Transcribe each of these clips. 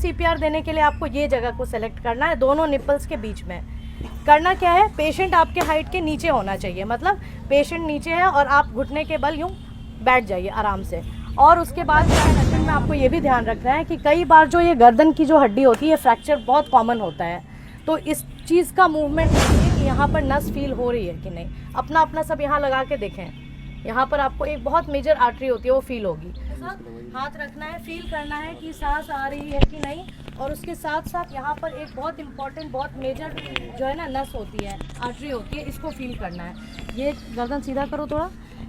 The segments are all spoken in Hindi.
सीपीआर देने के लिए आपको ये जगह को सेलेक्ट करना है, दोनों निपल्स के बीच में। करना क्या है, पेशेंट आपके हाइट के नीचे होना चाहिए, मतलब पेशेंट नीचे है और आप घुटने के बल यूँ बैठ जाइए आराम से। और उसके बाद में आपको ये भी ध्यान रखना है कि कई बार जो ये गर्दन की जो हड्डी होती है फ्रैक्चर बहुत कॉमन होता है, तो इस चीज़ का मूवमेंट देखिए कि यहाँ पर नस फील हो रही है कि नहीं। अपना अपना सब यहाँ लगा के देखें, यहाँ पर आपको एक बहुत मेजर आर्टरी होती है वो फील होगी। हाथ रखना है, फील करना है कि सांस आ रही है कि नहीं। और उसके साथ साथ यहाँ पर एक बहुत इंपॉर्टेंट बहुत मेजर जो है ना नस होती है, आर्टरी होती है, इसको फील करना है। ये गर्दन सीधा करो थोड़ा,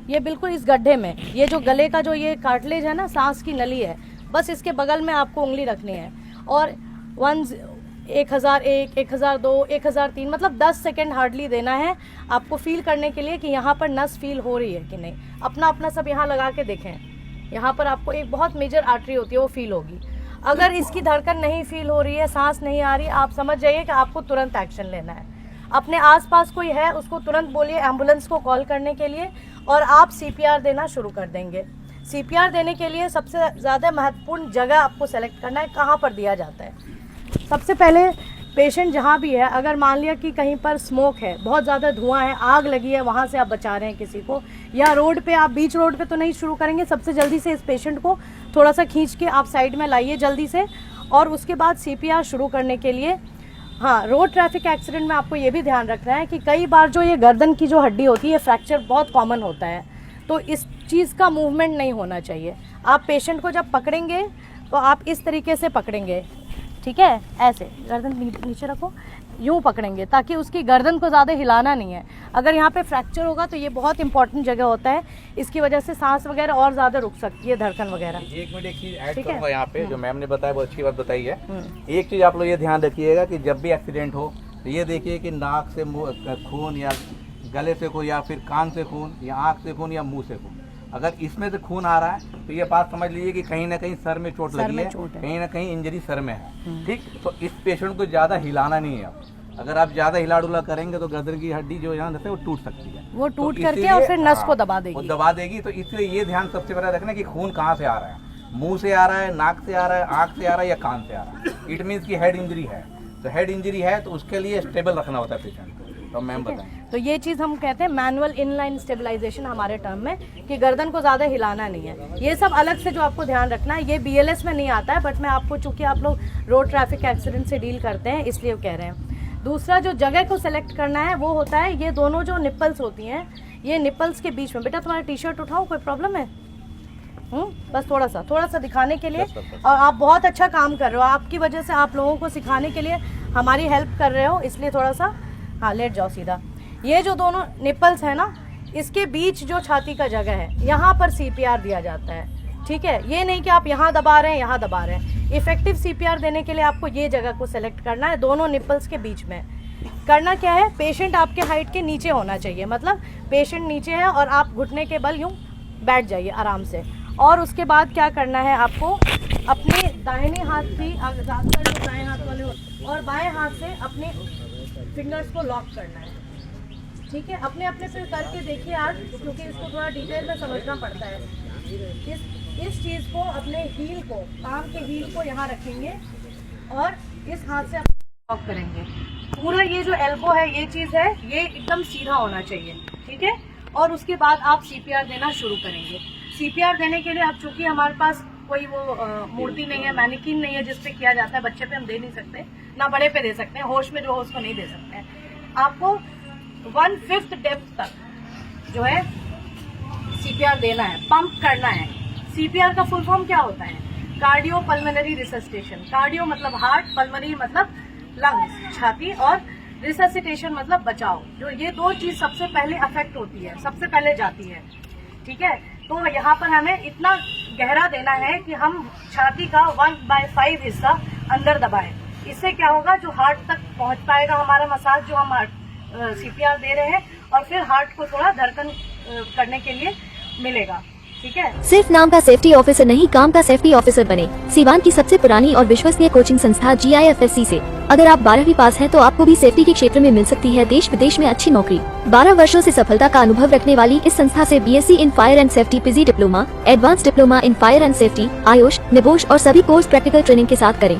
ये बिल्कुल इस गड्ढे में, ये जो गले का जो ये कार्टिलेज है ना, सांस की नली है, बस इसके बगल में आपको उंगली रखनी है। और 1001, 1002, 1003 मतलब 10 सेकेंड हार्डली देना है आपको फील करने के लिए कि यहाँ पर नस फील हो रही है कि नहीं। अपना अपना सब यहाँ लगा के देखें, यहाँ पर आपको एक बहुत मेजर आर्टरी होती है वो फील होगी। अगर इसकी धड़कन नहीं फील हो रही है, सांस नहीं आ रही, आप समझ जाइए कि आपको तुरंत एक्शन लेना है। अपने आसपास कोई है उसको तुरंत बोलिए एम्बुलेंस को कॉल करने के लिए, और आप सीपीआर देना शुरू कर देंगे। सीपीआर देने के लिए सबसे ज़्यादा महत्वपूर्ण जगह आपको सेलेक्ट करना है, कहाँ पर दिया जाता है। सबसे पहले पेशेंट जहाँ भी है, अगर मान लिया कि कहीं पर स्मोक है, बहुत ज़्यादा धुआं है, आग लगी है, वहाँ से आप बचा रहे हैं किसी को, या रोड पे, आप बीच रोड पे तो नहीं शुरू करेंगे, सबसे जल्दी से इस पेशेंट को थोड़ा सा खींच के आप साइड में लाइए जल्दी से। और उसके बाद सीपीआर शुरू करने के लिए, हाँ, रोड ट्रैफिक एक्सीडेंट में आपको ये भी ध्यान रखना है कि कई बार जो ये गर्दन की जो हड्डी होती है फ्रैक्चर बहुत कॉमन होता है, तो इस चीज़ का मूवमेंट नहीं होना चाहिए। आप पेशेंट को जब पकड़ेंगे तो आप इस तरीके से पकड़ेंगे, ठीक है, ऐसे गर्दन नीचे रखो, यूँ पकड़ेंगे ताकि उसकी गर्दन को ज़्यादा हिलाना नहीं है। अगर यहाँ पे फ्रैक्चर होगा तो ये बहुत इंपॉर्टेंट जगह होता है, इसकी वजह से सांस वगैरह और ज़्यादा रुक सकती है, धड़कन वगैरह। एक मिनट एक चीज़ ऐड करूँगा यहाँ पे, जो मैम ने बताया बहुत अच्छी बात बताई है। एक चीज़ आप लोग ये ध्यान रखिएगा कि जब भी एक्सीडेंट हो तो ये देखिए कि नाक से खून, या गले से खून, या फिर कान से खून, या आँख से खून, या मुँह से खून, अगर इसमें से खून आ रहा है तो ये बात समझ लीजिए कि कहीं ना कहीं सर में चोट लगी है, कहीं ना कहीं इंजरी सर में है। ठीक, तो इस पेशेंट को ज़्यादा हिलाना नहीं है। अगर आप ज़्यादा हिला डुला करेंगे तो गर्दन की हड्डी जो यहाँ है वो टूट सकती है, वो टूट करके और फिर नस को दबा देगी, वो दबा देगी। तो इसलिए ये ध्यान सबसे पहले रखना कि खून कहाँ से आ रहा है, मुंह से आ रहा है, नाक से आ रहा है, आँख से आ रहा है, या कान से आ रहा है। इट मीन्स की हेड इंजरी है। तो हेड इंजरी है तो उसके लिए स्टेबल रखना होता है पेशेंट को। तो मैम बताएं। तो ये चीज़ हम कहते हैं मैनुअल इनलाइन स्टेबलाइजेशन हमारे टर्म में, कि गर्दन को ज़्यादा हिलाना नहीं है। ये सब अलग से जो आपको ध्यान रखना है, ये बीएलएस में नहीं आता है, बट मैं आपको, चूँकि आप लोग रोड ट्रैफिक एक्सीडेंट से डील करते हैं इसलिए कह रहे हैं। दूसरा जो जगह को सेलेक्ट करना है वो होता है, ये दोनों जो निपल्स होती हैं, ये निपल्स के बीच में। बेटा तुम्हारा टी शर्ट उठाओ, कोई प्रॉब्लम है? बस थोड़ा सा दिखाने के लिए। और आप बहुत अच्छा काम कर रहे हो, आपकी वजह से आप लोगों को सिखाने के लिए हमारी हेल्प कर रहे हो, इसलिए थोड़ा सा, हाँ, लेट जाओ सीधा। ये जो दोनों निपल्स है ना, इसके बीच जो छाती का जगह है, यहाँ पर सीपीआर दिया जाता है। ठीक है, ये नहीं कि आप यहाँ दबा रहे हैं, यहाँ दबा रहे हैं। इफेक्टिव सीपीआर देने के लिए आपको ये जगह को सेलेक्ट करना है, दोनों निपल्स के बीच में। करना क्या है, पेशेंट आपके हाइट के नीचे होना चाहिए, मतलब पेशेंट नीचे है और आप घुटने के बल यूँ बैठ जाइए आराम से। और उसके बाद क्या करना है, आपको अपने दाहिने हाथ की, ज़्यादातर जो दाएँ हाथ वाले और बाएँ हाथ से अपने फिंगर्स को लॉक करना है। ठीक है, अपने अपने फिर करके देखिए आज, क्योंकि इसको थोड़ा डिटेल में समझना पड़ता है। इस चीज़ को, अपने हील को, पाम के हील को यहाँ रखेंगे और इस हाथ से लॉक करेंगे। पूरा ये जो एल्बो है, ये चीज़ है, ये एकदम सीधा होना चाहिए। ठीक है, और उसके बाद आप सीपीआर देना शुरू करेंगे। सीपीआर देने के लिए अब चूंकि हमारे पास कोई वो मूर्ति नहीं है, मैनिक्विन नहीं है जिसपे किया जाता है, बच्चे पे हम दे नहीं सकते, ना बड़े पे दे सकते हैं, होश में जो हो उसको नहीं दे सकते हैं। आपको 1/5 डेप्थ तक जो है सीपीआर देना है, पंप करना है। सीपीआर का फुल फॉर्म क्या होता है? Cardio pulmonary resuscitation. कार्डियो मतलब हार्ट, पल्मोनरी मतलब लंग्स, छाती, और रिससिटेशन मतलब बचाव। जो ये दो चीज सबसे पहले अफेक्ट होती है, सबसे पहले जाती है। ठीक है, तो यहाँ पर हमें इतना गहरा देना है कि हम छाती का 1/5 हिस्सा अंदर दबाएं। इससे क्या होगा, जो हार्ट तक पहुंच पाएगा हमारा मसाज, जो हम सीपीआर दे रहे हैं, और फिर हार्ट को थोड़ा धड़कन करने के लिए मिलेगा। ठीक है, सिर्फ नाम का सेफ्टी ऑफिसर नहीं, काम का सेफ्टी ऑफिसर बने। सीवान की सबसे पुरानी और विश्वसनीय कोचिंग संस्था GIFSC से अगर आप 12वीं पास हैं तो आपको भी सेफ्टी के क्षेत्र में मिल सकती है देश विदेश में अच्छी नौकरी। 12 वर्षों से सफलता का अनुभव रखने वाली इस संस्था से BSc in fire and safety, PG diploma, advance diploma in fire and safety, Ayush, NEBOSH और सभी कोर्स प्रैक्टिकल ट्रेनिंग के साथ करें।